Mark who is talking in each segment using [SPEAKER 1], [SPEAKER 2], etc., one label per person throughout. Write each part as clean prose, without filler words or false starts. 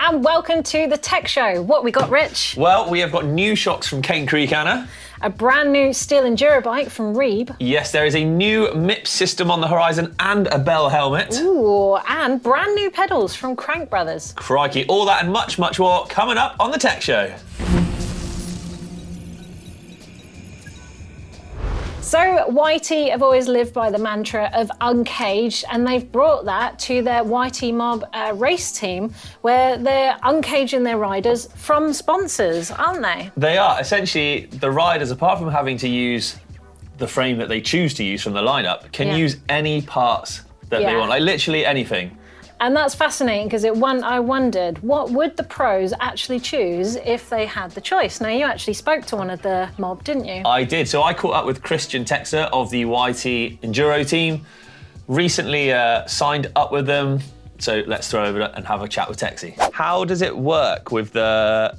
[SPEAKER 1] and welcome to the Tech Show. What we got, Rich?
[SPEAKER 2] Well, we have got new shocks from Cane Creek, Anna.
[SPEAKER 1] A brand new steel enduro bike from Reeb.
[SPEAKER 2] Yes, there is a new MIPS system on the horizon and a Bell helmet.
[SPEAKER 1] Ooh, and brand new pedals from Crank Brothers.
[SPEAKER 2] Crikey, all that and much, much more coming up on the Tech Show.
[SPEAKER 1] So YT have always lived by the mantra of uncaged, and they've brought that to their YT Mob race team, where they're uncaging their riders from sponsors, aren't they?
[SPEAKER 2] They are. Essentially, the riders, apart from having to use the frame that they choose to use from the lineup, can use any parts that they want, like literally anything.
[SPEAKER 1] And that's fascinating because I wondered, what would the pros actually choose if they had the choice? Now, you actually spoke to one of the mob, didn't you?
[SPEAKER 2] I did. So I caught up with Christian Texer of the YT Enduro team. Recently signed up with them. So let's throw over and have a chat with Texie. How does it work with the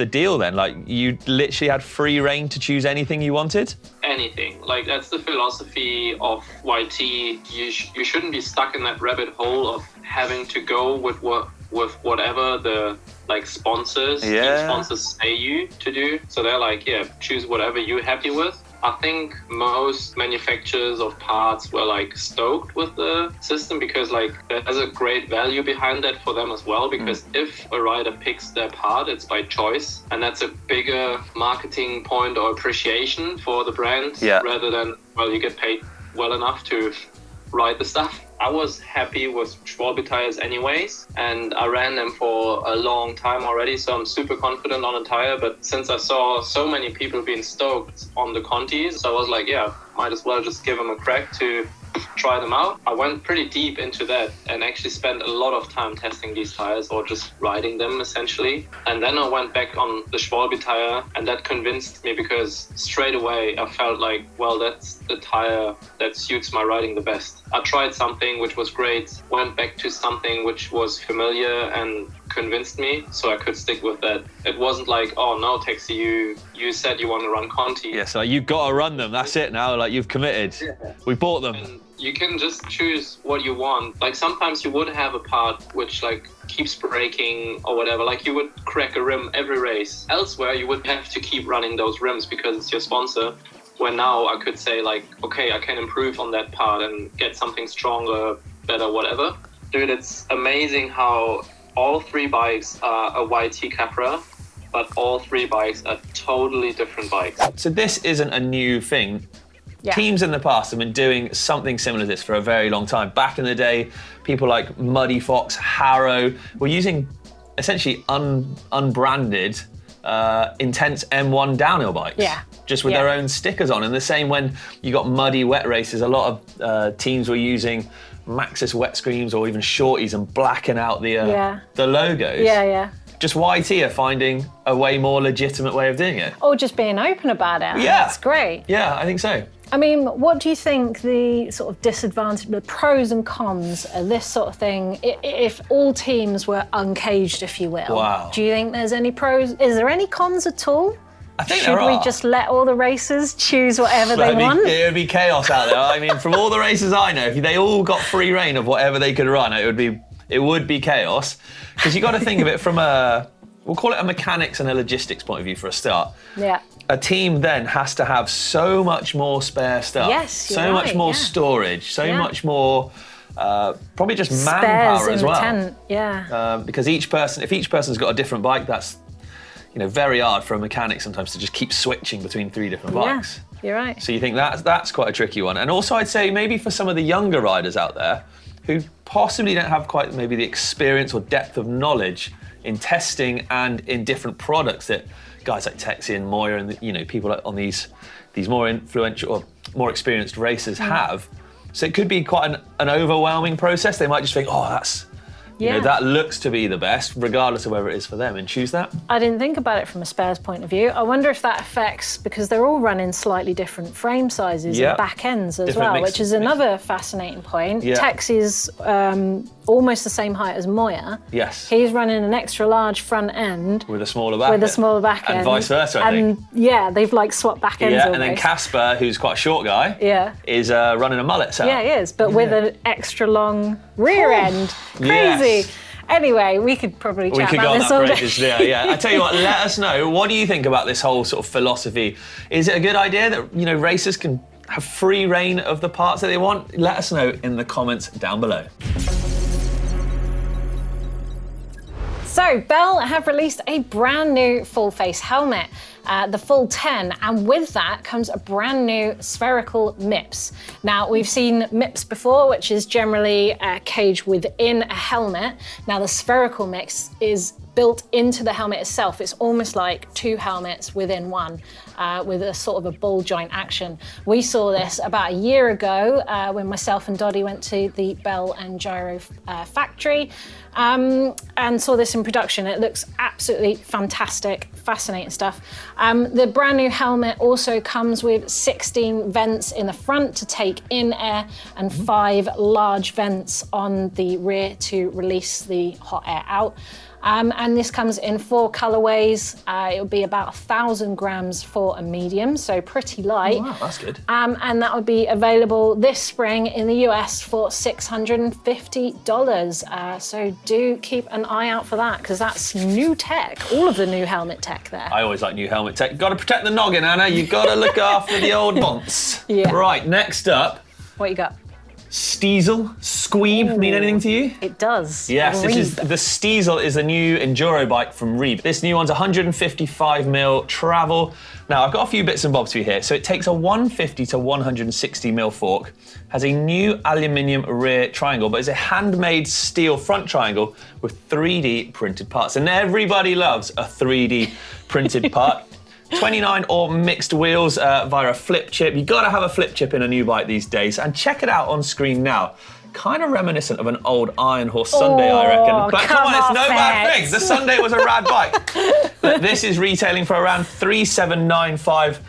[SPEAKER 2] deal then? Like, you literally had free reign to choose anything you wanted?
[SPEAKER 3] Anything. Like, that's the philosophy of YT. You shouldn't be stuck in that rabbit hole of having to go with whatever the sponsors say you to do. So they're like, yeah, choose whatever you're happy with. I think most manufacturers of parts were stoked with the system because there's a great value behind that for them as well, because if a rider picks their part, it's by choice, and that's a bigger marketing point or appreciation for the brand rather than, well, you get paid well enough to ride the stuff. I was happy with Schwalbe tires anyways, and I ran them for a long time already, so I'm super confident on a tire. But since I saw so many people being stoked on the Contis, I was like, yeah, might as well just give them a crack to try them out. I went pretty deep into that and actually spent a lot of time testing these tires or just riding them essentially. And then I went back on the Schwalbe tire, and that convinced me because straight away I felt like, well, that's the tire that suits my riding the best. I tried something which was great, went back to something which was familiar and convinced me, so I could stick with that. It wasn't like, oh no, Texie, you said you want to run Conti.
[SPEAKER 2] Yeah, so you've got to run them, that's it now, you've committed. Yeah. We bought them.
[SPEAKER 3] And you can just choose what you want. Sometimes you would have a part which keeps breaking or whatever, you would crack a rim every race. Elsewhere, you would have to keep running those rims because it's your sponsor. Where now I could say okay, I can improve on that part and get something stronger, better, whatever. Dude, it's amazing how all three bikes are a YT Capra, but all three bikes are totally different bikes.
[SPEAKER 2] So this isn't a new thing.
[SPEAKER 1] Yeah.
[SPEAKER 2] Teams in the past have been doing something similar to this for a very long time. Back in the day, people like Muddy Fox, Harrow were using essentially unbranded, intense M1 downhill bikes.
[SPEAKER 1] Yeah.
[SPEAKER 2] Just with their own stickers on. And the same when you got muddy wet races, a lot of teams were using Maxxis wet screens or even shorties and blacking out the logos.
[SPEAKER 1] Yeah.
[SPEAKER 2] Just YT are finding a way more legitimate way of doing it.
[SPEAKER 1] Or just being open about it.
[SPEAKER 2] Yeah.
[SPEAKER 1] That's great.
[SPEAKER 2] Yeah, I think so.
[SPEAKER 1] I mean, what do you think the sort of disadvantage, the pros and cons of this sort of thing, if all teams were uncaged, if you will?
[SPEAKER 2] Wow.
[SPEAKER 1] Do you think there's any pros? Is there any cons at all?
[SPEAKER 2] I think
[SPEAKER 1] Should we just let all the racers choose whatever they want?
[SPEAKER 2] It would be chaos out there. I mean, from all the races I know, if they all got free reign of whatever they could run, it would be chaos. Because you got to think of it from we'll call it a mechanics and a logistics point of view for a start.
[SPEAKER 1] Yeah.
[SPEAKER 2] A team then has to have so much more spare stuff.
[SPEAKER 1] Yes,
[SPEAKER 2] so much more storage, so much more probably just
[SPEAKER 1] Spares
[SPEAKER 2] manpower
[SPEAKER 1] in
[SPEAKER 2] as
[SPEAKER 1] the
[SPEAKER 2] well.
[SPEAKER 1] tent. Yeah.
[SPEAKER 2] Because if each person's got a different bike, that's very hard for a mechanic sometimes to just keep switching between three different bikes.
[SPEAKER 1] Yeah, you're right.
[SPEAKER 2] So you think that's quite a tricky one. And also I'd say maybe for some of the younger riders out there who possibly don't have quite maybe the experience or depth of knowledge in testing and in different products that guys like Texie and Moya and people on these more influential or more experienced racers have. So it could be quite an overwhelming process. They might just think, oh, that's that looks to be the best, regardless of whether it is for them, and choose that.
[SPEAKER 1] I didn't think about it from a spares point of view. I wonder if that affects, because they're all running slightly different frame sizes and back ends as well, which is another fascinating point. Yeah. Texie's almost the same height as Moya.
[SPEAKER 2] Yes.
[SPEAKER 1] He's running an extra large front end.
[SPEAKER 2] With a smaller back end.
[SPEAKER 1] And
[SPEAKER 2] vice versa, I think.
[SPEAKER 1] And they've swapped back ends almost.
[SPEAKER 2] And then Casper, who's quite a short guy, is running a mullet setup.
[SPEAKER 1] Yeah, he is, but with an extra long rear end. Crazy.
[SPEAKER 2] Yes.
[SPEAKER 1] Anyway, we could probably chat about this all day.
[SPEAKER 2] Yeah. I tell you what, let us know. What do you think about this whole sort of philosophy? Is it a good idea that, you know, racers can have free reign of the parts that they want? Let us know in the comments down below.
[SPEAKER 1] So, Bell have released a brand new full-face helmet, the Full 10, and with that comes a brand new spherical MIPS. Now, we've seen MIPS before, which is generally a cage within a helmet. Now, the spherical MIPS is built into the helmet itself. It's almost like two helmets within one, with a sort of a ball joint action. We saw this about a year ago when myself and Doddy went to the Bell and Gyro factory and saw this in production. It looks absolutely fantastic, fascinating stuff. The brand new helmet also comes with 16 vents in the front to take in air and 5 large vents on the rear to release the hot air out. And this comes in 4 colorways. It'll be about 1,000 grams for a medium, so pretty light.
[SPEAKER 2] Oh, wow, that's good.
[SPEAKER 1] And that would be available this spring in the US for $650. So do keep an eye out for that, because that's new tech, all of the new helmet tech there.
[SPEAKER 2] I always like new helmet tech. Got to protect the noggin, Anna. You've got to look after the old bonds.
[SPEAKER 1] Yeah.
[SPEAKER 2] Right, next up.
[SPEAKER 1] What you got?
[SPEAKER 2] Steezel, Squeeb, mean anything to you?
[SPEAKER 1] It does.
[SPEAKER 2] Yes, this is the Steezel is a new enduro bike from Reeb. This new one's 155mm travel. Now, I've got a few bits and bobs for you here. So it takes a 150 to 160mm fork, has a new aluminium rear triangle, but it's a handmade steel front triangle with 3D printed parts. And everybody loves a 3D printed part. 29 or mixed wheels via a flip chip. You've got to have a flip chip in a new bike these days. And check it out on screen now. Kind of reminiscent of an old Iron Horse Sunday, I reckon. But come on, it's no bad thing. The Sunday was a rad bike. This is retailing for around $3,795.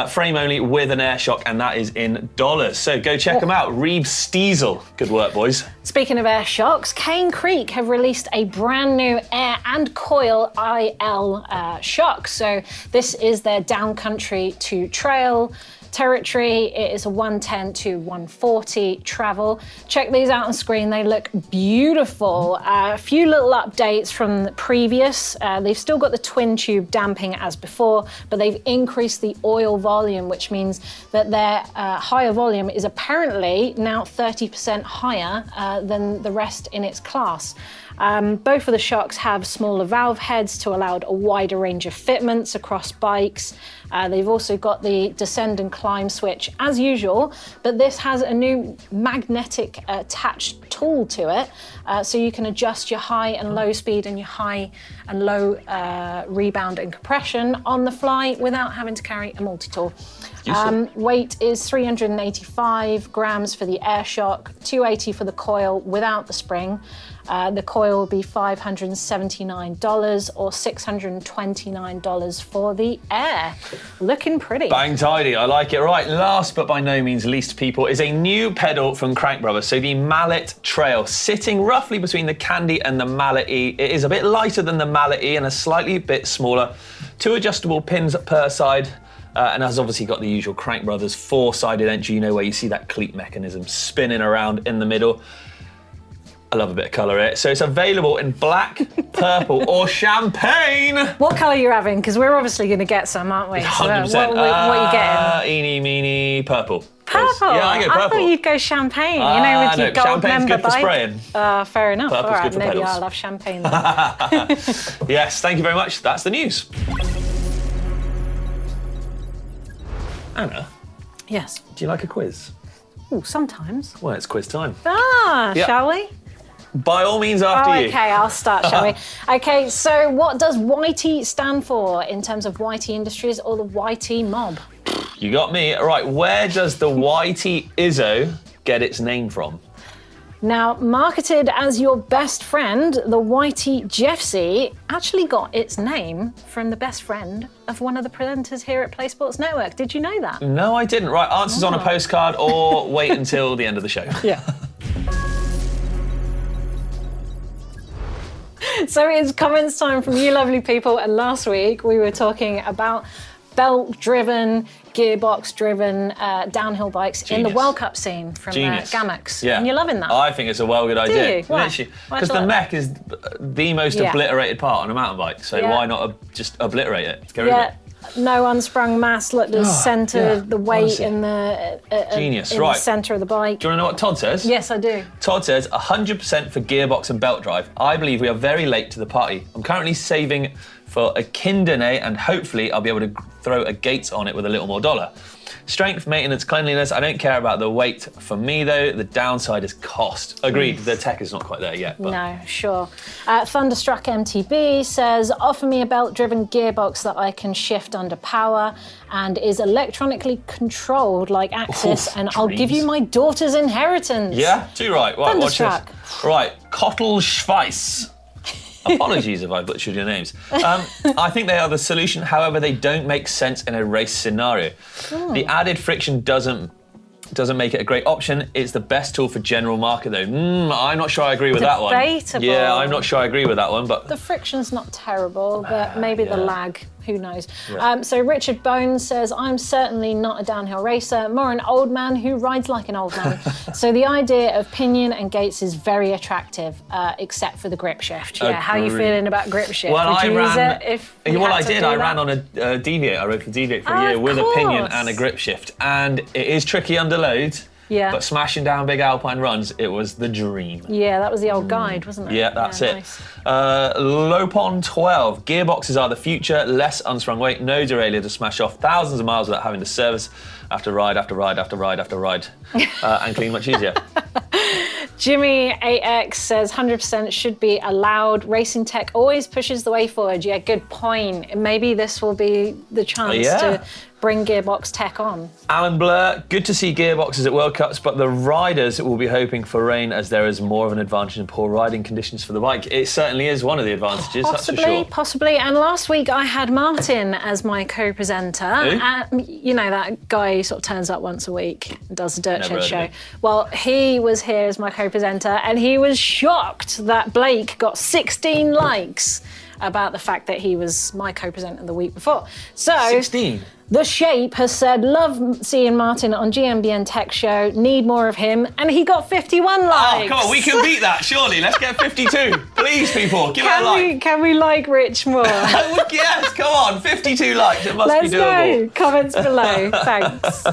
[SPEAKER 2] Frame only with an air shock, and that is in dollars. So go check them out. Reeb Steezel. Good work, boys.
[SPEAKER 1] Speaking of air shocks, Cane Creek have released a brand new air and coil IL shock. So this is their downcountry to trail territory. It is a 110 to 140 travel. Check these out on screen. They look beautiful. A few little updates from the previous. They've still got the twin tube damping as before, but they've increased the oil volume, which means that their higher volume is apparently now 30% higher than the rest in its class. Both of the shocks have smaller valve heads to allow a wider range of fitments across bikes. They've also got the descend and climb switch as usual, but this has a new magnetic attached tool to it, so you can adjust your high and low speed and your high and low rebound and compression on the fly without having to carry a multi-tool. Weight is 385 grams for the air shock, 280 for the coil without the spring. The coil will be $579 or $629 for the air. Looking pretty.
[SPEAKER 2] Bang tidy, I like it. Right, last but by no means least, people, is a new pedal from Crank Brothers. So the Mallet Trail, sitting roughly between the Candy and the Mallet E. It is a bit lighter than the Mallet E and a slightly bit smaller. 2 adjustable pins per side. And has obviously got the usual Crank Brothers 4-sided entry, you know, where you see that cleat mechanism spinning around in the middle. I love a bit of colour in it. So it's available in black, purple or champagne.
[SPEAKER 1] What colour are you having? Because we're obviously going to get some, aren't we?
[SPEAKER 2] 100%.
[SPEAKER 1] So, what are you getting?
[SPEAKER 2] Eeny, meeny, purple.
[SPEAKER 1] Purple?
[SPEAKER 2] Yeah, I go purple.
[SPEAKER 1] I thought you'd go champagne, with your gold
[SPEAKER 2] champagne's
[SPEAKER 1] member
[SPEAKER 2] good for spraying.
[SPEAKER 1] Fair enough.
[SPEAKER 2] Purple's
[SPEAKER 1] all right,
[SPEAKER 2] good for
[SPEAKER 1] maybe
[SPEAKER 2] pedals.
[SPEAKER 1] I'll have champagne then.
[SPEAKER 2] Yes, thank you very much. That's the news. Anna?
[SPEAKER 1] Yes?
[SPEAKER 2] Do you like a quiz?
[SPEAKER 1] Oh, sometimes.
[SPEAKER 2] Well, it's quiz time.
[SPEAKER 1] Shall we?
[SPEAKER 2] By all means, after you.
[SPEAKER 1] Okay, I'll start, shall we? Okay, so what does YT stand for in terms of YT Industries or the YT mob?
[SPEAKER 2] You got me. Right, where does the YT Izzo get its name from?
[SPEAKER 1] Now, marketed as your best friend, the YT Jeffsy actually got its name from the best friend of one of the presenters here at Play Sports Network. Did you know that?
[SPEAKER 2] No, I didn't. Right, answers on a postcard or wait until the end of the show.
[SPEAKER 1] Yeah. So it's comments time from you lovely people, and last week we were talking about belt-driven gearbox-driven downhill bikes in the World Cup scene from Gamex.
[SPEAKER 2] Yeah.
[SPEAKER 1] And you're loving that.
[SPEAKER 2] I think it's a well good idea.
[SPEAKER 1] Do you? Why?
[SPEAKER 2] Because the mech is the most obliterated part on a mountain bike, so why not just obliterate it? Get rid of it.
[SPEAKER 1] No unsprung mass, look, the centre, the weight in the
[SPEAKER 2] genius,
[SPEAKER 1] in
[SPEAKER 2] right.
[SPEAKER 1] the centre of the bike.
[SPEAKER 2] Do you want to know what Todd says?
[SPEAKER 1] Yes, I do.
[SPEAKER 2] Todd says 100% for gearbox and belt drive. I believe we are very late to the party. I'm currently saving for a Kindene and hopefully I'll be able to throw a Gates on it with a little more dollar. Strength, maintenance, cleanliness. I don't care about the weight. For me, though, the downside is cost. Agreed, the tech is not quite there yet. But.
[SPEAKER 1] No, sure. Thunderstruck MTB says, offer me a belt-driven gearbox that I can shift under power and is electronically controlled like Axis, and I'll give you my daughter's inheritance.
[SPEAKER 2] Yeah, too right. Right, watch this. Right, Kottel Schweiss. Apologies if I butchered your names. I think they are the solution, however, they don't make sense in a race scenario. The added friction doesn't make it a great option. It's the best tool for general market, though. I'm not sure I agree with that one.
[SPEAKER 1] Debatable.
[SPEAKER 2] Yeah, I'm not sure I agree with that one, but...
[SPEAKER 1] The friction's not terrible, but maybe the lag, who knows.
[SPEAKER 2] Yeah.
[SPEAKER 1] So Richard Bones says, I'm certainly not a downhill racer, more an old man who rides like an old man. So the idea of pinion and gates is very attractive, except for the grip shift. Yeah, how are you feeling about grip shift?
[SPEAKER 2] Well,
[SPEAKER 1] Would you use it if
[SPEAKER 2] I did. I ran on a Deviate. I rode for Deviate for a year with a pinion and a grip shift. And it is tricky under load.
[SPEAKER 1] Yeah.
[SPEAKER 2] But smashing down big alpine runs, it was the dream.
[SPEAKER 1] Yeah, that was the old guide, wasn't it?
[SPEAKER 2] Yeah, that's it. Nice. Lopon 12. Gearboxes are the future, less unstrung weight, no derailleur to smash off thousands of miles without having to service after ride, after ride, after ride, after ride, and clean much easier.
[SPEAKER 1] Jimmy 8X says 100% should be allowed. Racing tech always pushes the way forward. Yeah, good point. Maybe this will be the chance to bring gearbox tech on.
[SPEAKER 2] Alan Blur, good to see gearboxes at World Cups, but the riders will be hoping for rain as there is more of an advantage in poor riding conditions for the bike. It certainly is one of the advantages, that's for sure.
[SPEAKER 1] Possibly. And last week I had Martin as my co-presenter. You know, that guy who sort of turns up once a week and does the Dirt Shed show. Well, he was here as my co-presenter and he was shocked that Blake got 16 likes about the fact that he was my co-presenter the week before. So
[SPEAKER 2] 16?
[SPEAKER 1] The Shape has said, love seeing Martin on GMBN Tech Show, need more of him, and he got 51 likes.
[SPEAKER 2] Oh, come on, we can beat that, surely. Let's get 52. Please, people, give it a like.
[SPEAKER 1] Can we like Rich more?
[SPEAKER 2] Yes, come on, 52 likes, it must be doable.
[SPEAKER 1] Let's go, comments below, thanks.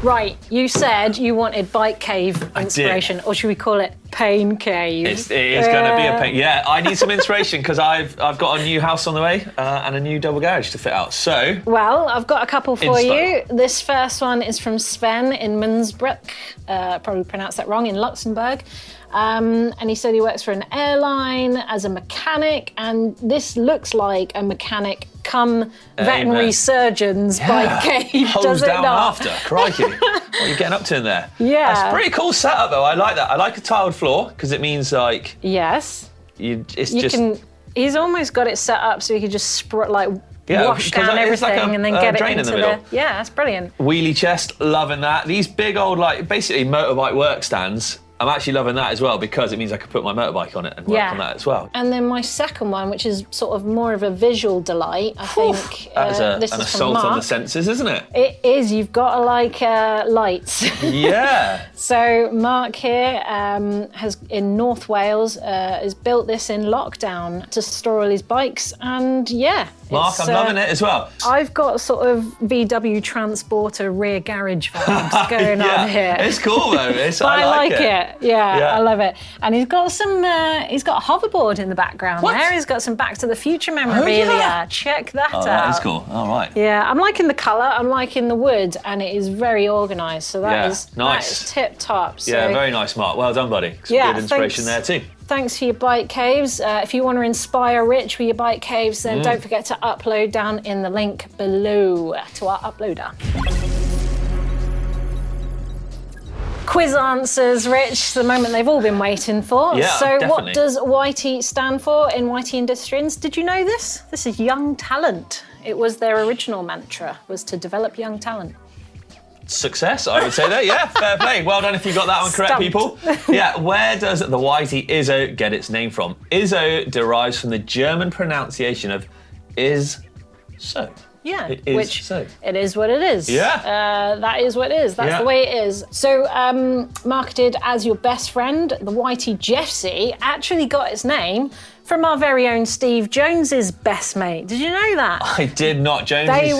[SPEAKER 1] Right, you said you wanted Bike Cave inspiration, or should we call it Pain Cave?
[SPEAKER 2] It is going to be a pain. Yeah, I need some inspiration because I've got a new house on the way and a new double garage to fit out. So,
[SPEAKER 1] well, I've got a couple for you. This first one is from Sven in Munzbruck, probably pronounced that wrong, in Luxembourg. And he said he works for an airline as a mechanic, and this looks like a mechanic come veterinary surgeon's Bike Cave, does it
[SPEAKER 2] down
[SPEAKER 1] not?
[SPEAKER 2] After, crikey. What are you getting up to in there?
[SPEAKER 1] Yeah.
[SPEAKER 2] That's a pretty cool setup though, I like that. I like a tiled floor, because it means like...
[SPEAKER 1] Yes.
[SPEAKER 2] He's
[SPEAKER 1] almost got it set up so you can just wash down everything and then get it into the... Yeah, that's brilliant.
[SPEAKER 2] Wheelie chest, loving that. These big old, basically motorbike work stands, I'm actually loving that as well because it means I can put my motorbike on it and work on that as well.
[SPEAKER 1] And then my second one, which is sort of more of a visual delight, I think.
[SPEAKER 2] That is
[SPEAKER 1] an
[SPEAKER 2] assault on the senses, isn't it?
[SPEAKER 1] It is. You've got to like lights.
[SPEAKER 2] Yeah.
[SPEAKER 1] So Mark here has in North Wales has built this in lockdown to store all his bikes, and
[SPEAKER 2] Mark, I'm loving it as well.
[SPEAKER 1] I've got sort of VW Transporter rear garage vibes going on here.
[SPEAKER 2] It's cool though.
[SPEAKER 1] I like it. Yeah, I love it. And he's got some. He's got a hoverboard in the background there. He's got some Back to the Future memorabilia.
[SPEAKER 2] Oh, yeah.
[SPEAKER 1] Check that out.
[SPEAKER 2] That is cool. All right.
[SPEAKER 1] Yeah, I'm liking the colour. I'm liking the wood, and it is very organised. So that is
[SPEAKER 2] nice.
[SPEAKER 1] That is tip top. So,
[SPEAKER 2] yeah, very nice, Mark. Well done, buddy. Some good inspiration there too.
[SPEAKER 1] Thanks for your bike caves. If you want to inspire Rich with your bike caves, then don't forget to upload down in the link below to our uploader. Quiz answers, Rich, the moment they've all been waiting for.
[SPEAKER 2] Yeah,
[SPEAKER 1] so
[SPEAKER 2] definitely.
[SPEAKER 1] What does YT stand for in YT Industries? Did you know this? This is young talent. It was their original mantra, was to develop young talent.
[SPEAKER 2] Success, I would say that. Yeah, fair play. Well done if you got that one correct, people. Yeah, where does the YT Izzo get its name from? Izzo derives from the German pronunciation of is so.
[SPEAKER 1] Yeah,
[SPEAKER 2] it is so.
[SPEAKER 1] It is what it is.
[SPEAKER 2] Yeah.
[SPEAKER 1] That is what it is. That's the way it is. So, marketed as your best friend, the Whitey Jeffsy actually got its name from our very own Steve Jones's best mate. Did you know that?
[SPEAKER 2] I did not. Jones.
[SPEAKER 1] They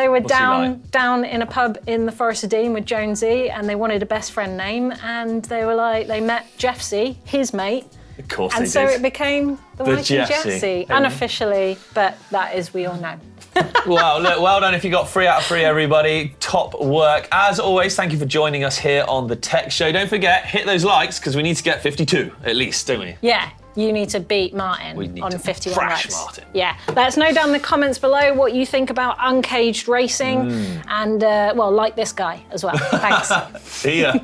[SPEAKER 1] were down in a pub in the Forest of Dean with Jonesy, and they wanted a best friend name, and they were like, they met Jeffsy, his mate.
[SPEAKER 2] Of course
[SPEAKER 1] and
[SPEAKER 2] they
[SPEAKER 1] so
[SPEAKER 2] did.
[SPEAKER 1] It became the Whitey Jeffsy, unofficially, but that is, we all know.
[SPEAKER 2] Wow, look, well done if you got 3 out of 3, everybody. Top work. As always, thank you for joining us here on The Tech Show. Don't forget, hit those likes, because we need to get 52, at least, don't we?
[SPEAKER 1] Yeah, you need to beat Martin on 51
[SPEAKER 2] thrash
[SPEAKER 1] likes.
[SPEAKER 2] Martin.
[SPEAKER 1] Yeah, let us know down in the comments below what you think about uncaged racing, and, well, like this guy as well. Thanks.
[SPEAKER 2] See ya.